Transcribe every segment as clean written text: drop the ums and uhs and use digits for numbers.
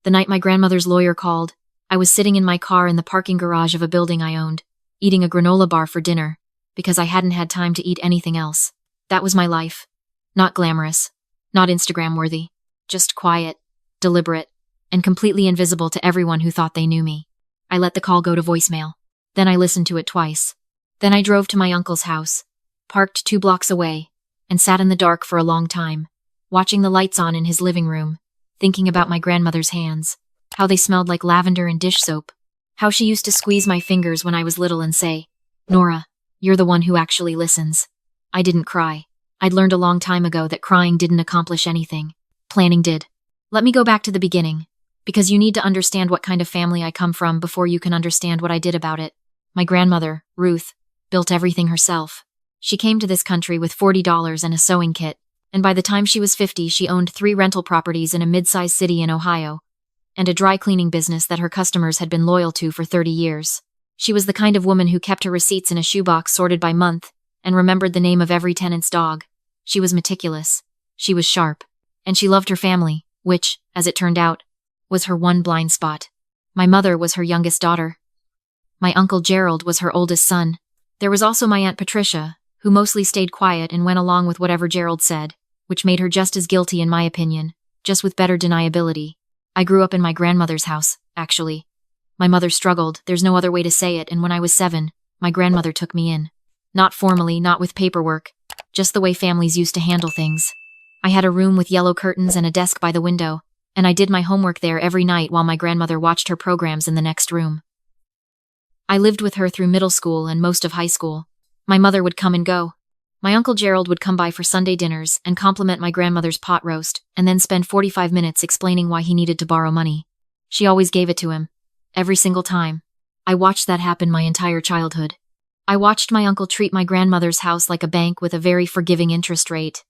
The night my grandmother's lawyer called, I was sitting in my car in the parking garage of a building I owned, eating a granola bar for dinner, because I hadn't had time to eat anything else. That was my life. Not glamorous, not Instagram-worthy, just quiet, deliberate, and completely invisible to everyone who thought they knew me. I let the call go to voicemail. Then I listened to it twice. Then I drove to my uncle's house, parked 2 blocks away, and sat in the dark for a long time, watching the lights on in his living room, thinking about my grandmother's hands, how they smelled like lavender and dish soap, how she used to squeeze my fingers when I was little and say, "Nora, you're the one who actually listens." I didn't cry. I'd learned a long time ago that crying didn't accomplish anything. Planning did. Let me go back to the beginning, because you need to understand what kind of family I come from before you can understand what I did about it. My grandmother, Ruth, built everything herself. She came to this country with $40 and a sewing kit, and by the time she was 50, she owned 3 rental properties in a mid-sized city in Ohio, and a dry cleaning business that her customers had been loyal to for 30 years. She was the kind of woman who kept her receipts in a shoebox sorted by month and remembered the name of every tenant's dog. She was meticulous. She was sharp. And she loved her family, which, as it turned out, was her one blind spot. My mother was her youngest daughter. My Uncle Gerald was her oldest son. There was also my Aunt Patricia, who mostly stayed quiet and went along with whatever Gerald said, which made her just as guilty in my opinion, just with better deniability. I grew up in my grandmother's house, actually. My mother struggled, there's no other way to say it, and when I was 7, my grandmother took me in. Not formally, not with paperwork, just the way families used to handle things. I had a room with yellow curtains and a desk by the window, and I did my homework there every night while my grandmother watched her programs in the next room. I lived with her through middle school and most of high school. My mother would come and go. My Uncle Gerald would come by for Sunday dinners and compliment my grandmother's pot roast, and then spend 45 minutes explaining why he needed to borrow money. She always gave it to him. Every single time. I watched that happen my entire childhood. I watched my uncle treat my grandmother's house like a bank with a very forgiving interest rate.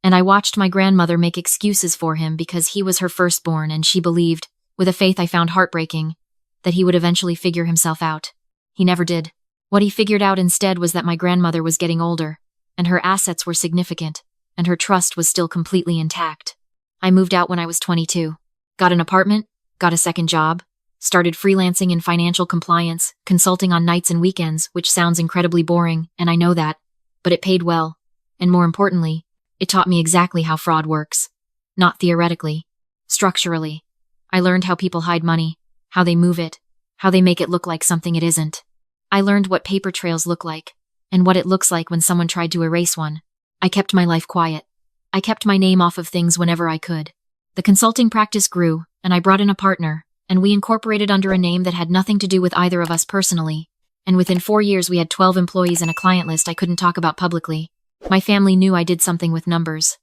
And I watched my grandmother make excuses for him because he was her firstborn and she believed, with a faith I found heartbreaking, that he would eventually figure himself out. He never did. What he figured out instead was that my grandmother was getting older, and her assets were significant, and her trust was still completely intact. I moved out when I was 22. Got an apartment, got a second job, started freelancing in financial compliance, consulting on nights and weekends, which sounds incredibly boring, and I know that, but it paid well, and more importantly, it taught me exactly how fraud works. Not theoretically, structurally. I learned how people hide money, how they move it, how they make it look like something it isn't. I learned what paper trails look like, and what it looks like when someone tried to erase one. I kept my life quiet. I kept my name off of things whenever I could. The consulting practice grew, and I brought in a partner, and we incorporated under a name that had nothing to do with either of us personally. And within 4 years we had 12 employees and a client list I couldn't talk about publicly. My family knew I did something with numbers.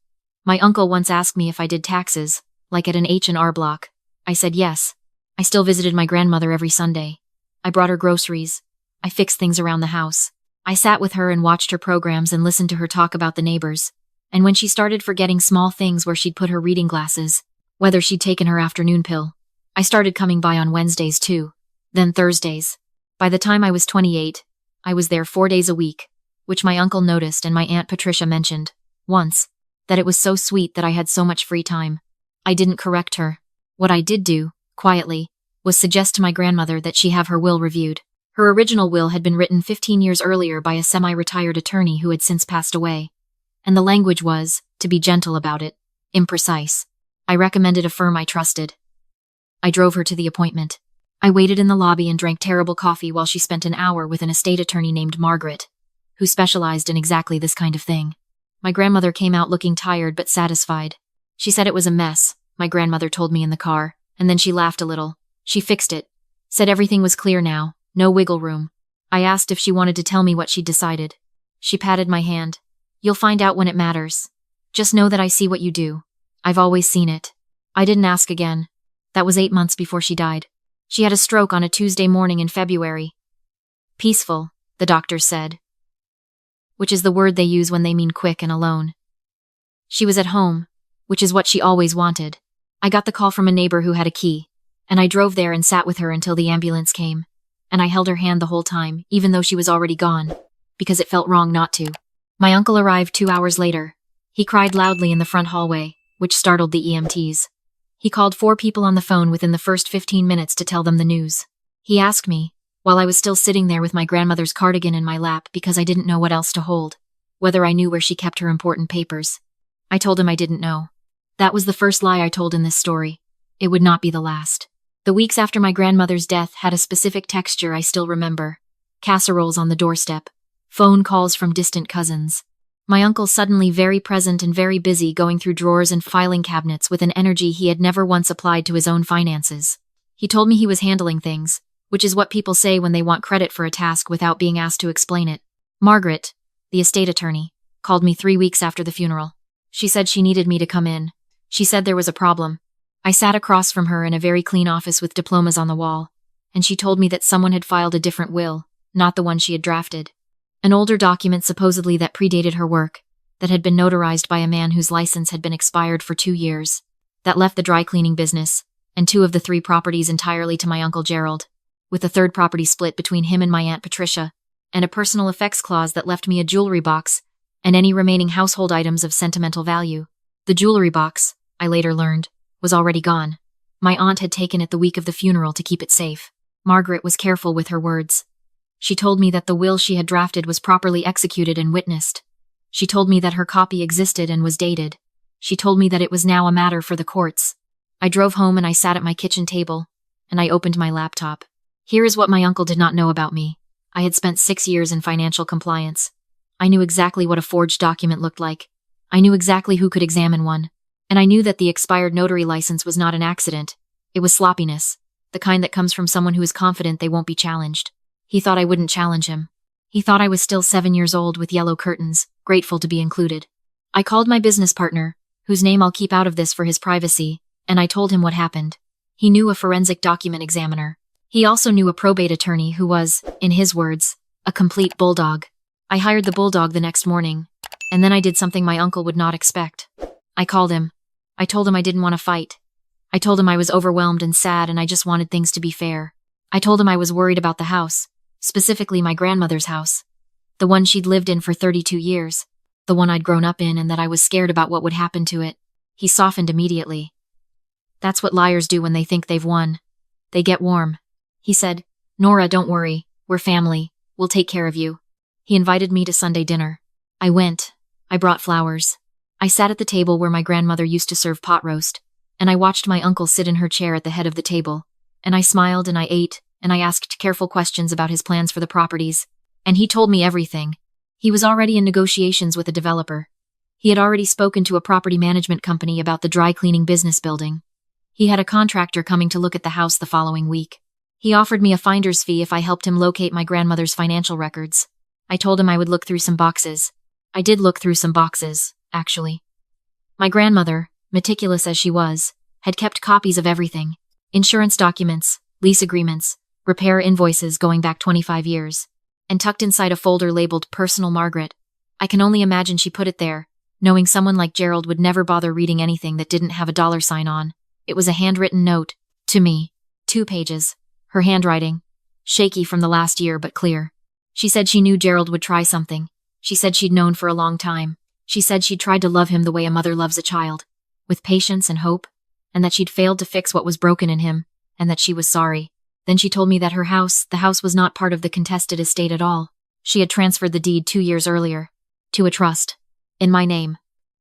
My uncle once asked me if I did taxes, like at an H&R Block. I said yes. I still visited my grandmother every Sunday. I brought her groceries. I fixed things around the house. I sat with her and watched her programs and listened to her talk about the neighbors. And when she started forgetting small things where she'd put her reading glasses, whether she'd taken her afternoon pill, I started coming by on Wednesdays too, then Thursdays. By the time I was 28, I was there 4 days a week, which my uncle noticed and my Aunt Patricia mentioned, once, that it was so sweet that I had so much free time. I didn't correct her. What I did do, quietly, was suggest to my grandmother that she have her will reviewed. Her original will had been written 15 years earlier by a semi-retired attorney who had since passed away, and the language was, to be gentle about it, imprecise. I recommended a firm I trusted. I drove her to the appointment. I waited in the lobby and drank terrible coffee while she spent an hour with an estate attorney named Margaret, who specialized in exactly this kind of thing. My grandmother came out looking tired but satisfied. She said it was a mess, my grandmother told me in the car, and then she laughed a little. She fixed it. Said everything was clear now, no wiggle room. I asked if she wanted to tell me what she'd decided. She patted my hand. You'll find out when it matters. Just know that I see what you do. I've always seen it. I didn't ask again. That was 8 months before she died. She had a stroke on a Tuesday morning in February. Peaceful, the doctors said, which is the word they use when they mean quick and alone. She was at home, which is what she always wanted. I got the call from a neighbor who had a key, and I drove there and sat with her until the ambulance came, and I held her hand the whole time, even though she was already gone, because it felt wrong not to. My uncle arrived 2 hours later. He cried loudly in the front hallway, which startled the EMTs. He called 4 people on the phone within the first 15 minutes to tell them the news. He asked me, while I was still sitting there with my grandmother's cardigan in my lap because I didn't know what else to hold, whether I knew where she kept her important papers. I told him I didn't know. That was the first lie I told in this story. It would not be the last. The weeks after my grandmother's death had a specific texture I still remember. Casseroles on the doorstep. Phone calls from distant cousins. My uncle suddenly very present and very busy going through drawers and filing cabinets with an energy he had never once applied to his own finances. He told me he was handling things, which is what people say when they want credit for a task without being asked to explain it. Margaret, the estate attorney, called me 3 weeks after the funeral. She said she needed me to come in. She said there was a problem. I sat across from her in a very clean office with diplomas on the wall, and she told me that someone had filed a different will, not the one she had drafted. An older document supposedly that predated her work, that had been notarized by a man whose license had been expired for 2 years, that left the dry cleaning business, and 2 of the 3 properties entirely to my Uncle Gerald, with the 3rd property split between him and my Aunt Patricia, and a personal effects clause that left me a jewelry box and any remaining household items of sentimental value. The jewelry box, I later learned, was already gone. My aunt had taken it the week of the funeral to keep it safe. Margaret was careful with her words. She told me that the will she had drafted was properly executed and witnessed. She told me that her copy existed and was dated. She told me that it was now a matter for the courts. I drove home and I sat at my kitchen table, and I opened my laptop. Here is what my uncle did not know about me. I had spent 6 years in financial compliance. I knew exactly what a forged document looked like. I knew exactly who could examine one. And I knew that the expired notary license was not an accident. It was sloppiness, the kind that comes from someone who is confident they won't be challenged. He thought I wouldn't challenge him. He thought I was still 7 years old with yellow curtains, grateful to be included. I called my business partner, whose name I'll keep out of this for his privacy, and I told him what happened. He knew a forensic document examiner. He also knew a probate attorney who was, in his words, a complete bulldog. I hired the bulldog the next morning, and then I did something my uncle would not expect. I called him. I told him I didn't want to fight. I told him I was overwhelmed and sad and I just wanted things to be fair. I told him I was worried about the house, specifically my grandmother's house, the one she'd lived in for 32 years, the one I'd grown up in, and that I was scared about what would happen to it. He softened immediately. That's what liars do when they think they've won. They get warm. He said, "Nora, don't worry. We're family. We'll take care of you." He invited me to Sunday dinner. I went. I brought flowers. I sat at the table where my grandmother used to serve pot roast, and I watched my uncle sit in her chair at the head of the table, and I smiled and I ate, and I asked careful questions about his plans for the properties, and he told me everything. He was already in negotiations with a developer. He had already spoken to a property management company about the dry cleaning business building. He had a contractor coming to look at the house the following week. He offered me a finder's fee if I helped him locate my grandmother's financial records. I told him I would look through some boxes. I did look through some boxes, actually. My grandmother, meticulous as she was, had kept copies of everything. Insurance documents, lease agreements, repair invoices going back 25 years. And tucked inside a folder labeled Personal Margaret. I can only imagine she put it there, knowing someone like Gerald would never bother reading anything that didn't have a $sign on. It was a handwritten note, to me. 2 pages. Her handwriting. Shaky from the last year, but clear. She said she knew Gerald would try something. She said she'd known for a long time. She said she'd tried to love him the way a mother loves a child, with patience and hope, and that she'd failed to fix what was broken in him, and that she was sorry. Then she told me that the house was not part of the contested estate at all. She had transferred the deed 2 years earlier, to a trust, in my name.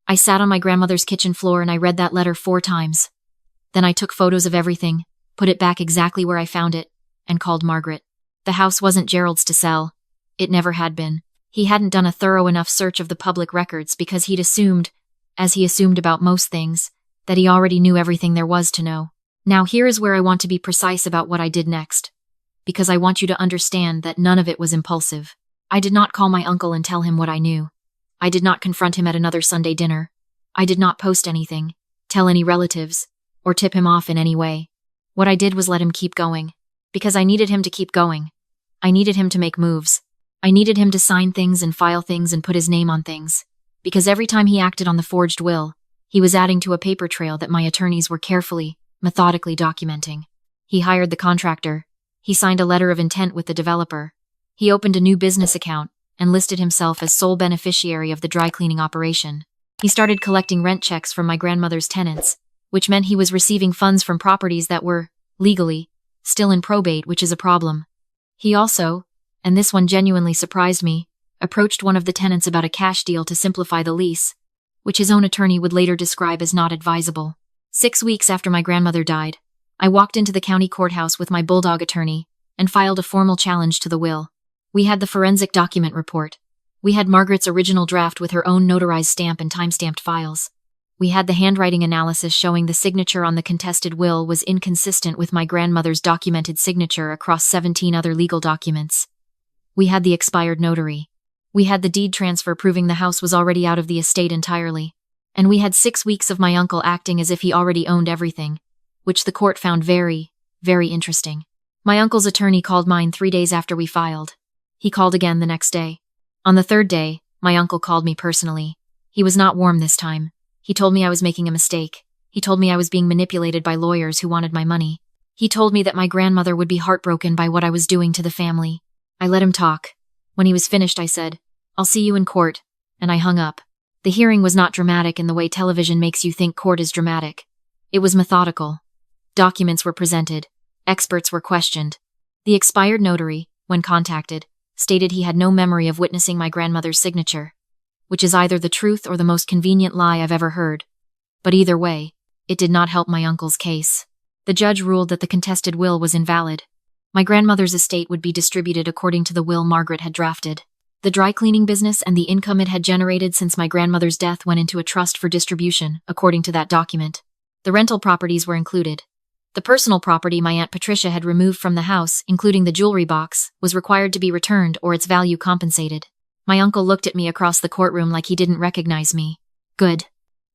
I sat on my grandmother's kitchen floor and I read that letter 4 times. Then I took photos of everything, put it back exactly where I found it, and called Margaret. The house wasn't Gerald's to sell. It never had been. He hadn't done a thorough enough search of the public records because he'd assumed, as he assumed about most things, that he already knew everything there was to know. Now here is where I want to be precise about what I did next, because I want you to understand that none of it was impulsive. I did not call my uncle and tell him what I knew. I did not confront him at another Sunday dinner. I did not post anything, tell any relatives, or tip him off in any way. What I did was let him keep going, because I needed him to keep going. I needed him to make moves. I needed him to sign things and file things and put his name on things, because every time he acted on the forged will, he was adding to a paper trail that my attorneys were carefully, methodically documenting. He hired the contractor. He signed a letter of intent with the developer. He opened a new business account and listed himself as sole beneficiary of the dry cleaning operation. He started collecting rent checks from my grandmother's tenants, which meant he was receiving funds from properties that were, legally, still in probate, which is a problem. He also, and this one genuinely surprised me, approached one of the tenants about a cash deal to simplify the lease, which his own attorney would later describe as not advisable. 6 weeks after my grandmother died, I walked into the county courthouse with my bulldog attorney and filed a formal challenge to the will. We had the forensic document report. We had Margaret's original draft with her own notarized stamp and time-stamped files. We had the handwriting analysis showing the signature on the contested will was inconsistent with my grandmother's documented signature across 17 other legal documents. We had the expired notary. We had the deed transfer proving the house was already out of the estate entirely. And we had 6 weeks of my uncle acting as if he already owned everything, which the court found very, very interesting. My uncle's attorney called mine 3 days after we filed. He called again the next day. On the third day, my uncle called me personally. He was not warm this time. He told me I was making a mistake. He told me I was being manipulated by lawyers who wanted my money. He told me that my grandmother would be heartbroken by what I was doing to the family. I let him talk. When he was finished, I said, "I'll see you in court," and I hung up. The hearing was not dramatic in the way television makes you think court is dramatic. It was methodical. Documents were presented. Experts were questioned. The expired notary, when contacted, stated he had no memory of witnessing my grandmother's signature, which is either the truth or the most convenient lie I've ever heard. But either way, it did not help my uncle's case. The judge ruled that the contested will was invalid. My grandmother's estate would be distributed according to the will Margaret had drafted. The dry cleaning business and the income it had generated since my grandmother's death went into a trust for distribution, according to that document. The rental properties were included. The personal property my Aunt Patricia had removed from the house, including the jewelry box, was required to be returned or its value compensated. My uncle looked at me across the courtroom like he didn't recognize me. Good.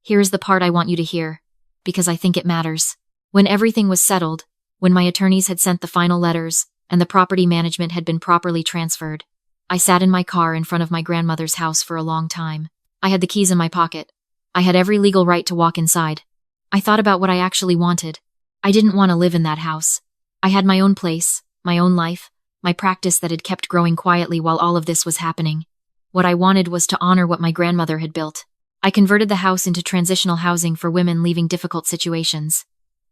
Here is the part I want you to hear, because I think it matters. When everything was settled, when my attorneys had sent the final letters, and the property management had been properly transferred, I sat in my car in front of my grandmother's house for a long time. I had the keys in my pocket. I had every legal right to walk inside. I thought about what I actually wanted. I didn't want to live in that house. I had my own place, my own life, my practice that had kept growing quietly while all of this was happening. What I wanted was to honor what my grandmother had built. I converted the house into transitional housing for women leaving difficult situations.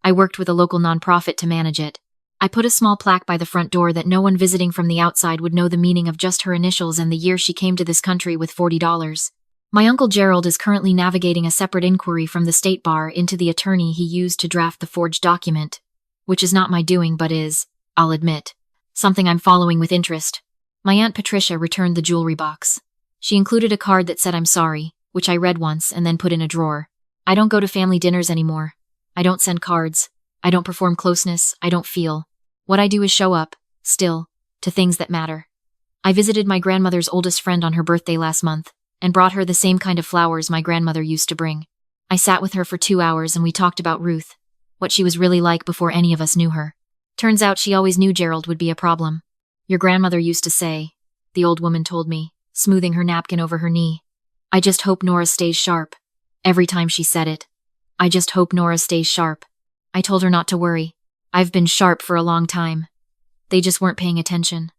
I worked with a local nonprofit to manage it. I put a small plaque by the front door that no one visiting from the outside would know the meaning of just her initials and the year she came to this country with $40. My Uncle Gerald is currently navigating a separate inquiry from the state bar into the attorney he used to draft the forged document, which is not my doing but is, I'll admit, something I'm following with interest. My Aunt Patricia returned the jewelry box. She included a card that said I'm sorry, which I read once and then put in a drawer. I don't go to family dinners anymore. I don't send cards. I don't perform closeness. I don't feel. What I do is show up, still, to things that matter. I visited my grandmother's oldest friend on her birthday last month, and brought her the same kind of flowers my grandmother used to bring. I sat with her for 2 hours and we talked about Ruth, what she was really like before any of us knew her. Turns out she always knew Gerald would be a problem. Your grandmother used to say, the old woman told me, smoothing her napkin over her knee, I just hope Nora stays sharp. Every time she said it. I just hope Nora stays sharp. I told her not to worry. I've been sharp for a long time. They just weren't paying attention.